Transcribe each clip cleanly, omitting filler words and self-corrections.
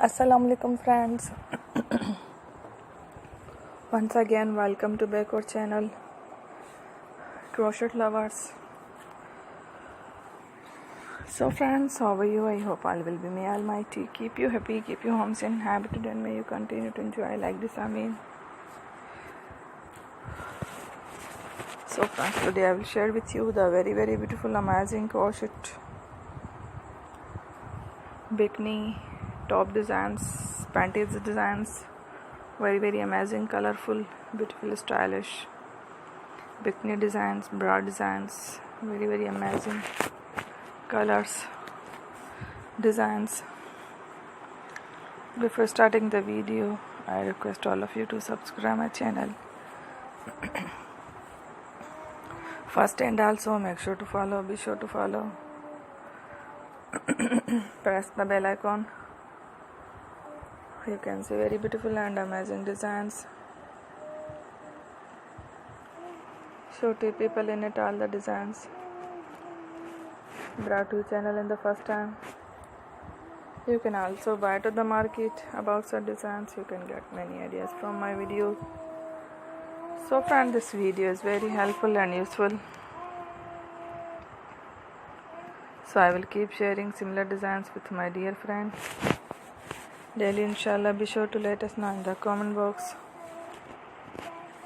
Assalamualaikum friends. Once again welcome to back our channel Crochet Lovers. So friends, how are you? I hope all will be may Almighty keep you happy, keep you homes and happy, and may you continue to enjoy like this. Amen. So friends, today I will share with you the very beautiful amazing crochet bikini top designs, panties designs, very amazing, colorful, beautiful, stylish bikini designs, bra designs, very amazing colors, designs. Before starting the video, I request all of you to subscribe my channel first, and also make sure to follow, be sure to follow. Press the bell icon. You can see very beautiful and amazing designs. Show to people in it all the designs. Brought to your channel in the first time. You can also buy to the market about such designs. You can get many ideas from my video. So friend, this video is very helpful and useful. So I will keep sharing similar designs with my dear friends daily, inshallah. Be sure to let us know in the comment box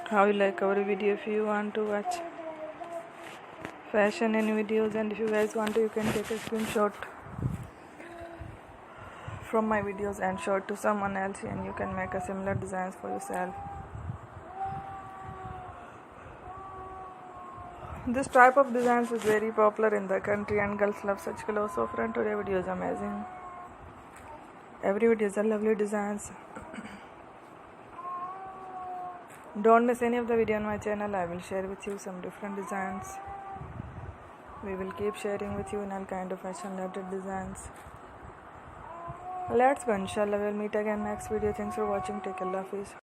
how you like our video. If you want to watch fashion and videos, and if you guys want to, you can take a screenshot from my videos and show it to someone else, and you can make a similar designs for yourself. This type of designs is very popular in the country and girls love such clothes. So friend, today video is amazing. Every video is a lovely designs. Don't miss any of the video on my channel. I will share with you some different designs. We will keep sharing with you in all kind of fashion related designs. Let's go, inshallah. We'll meet again next video. Thanks for watching. Take care. Allah Hafiz.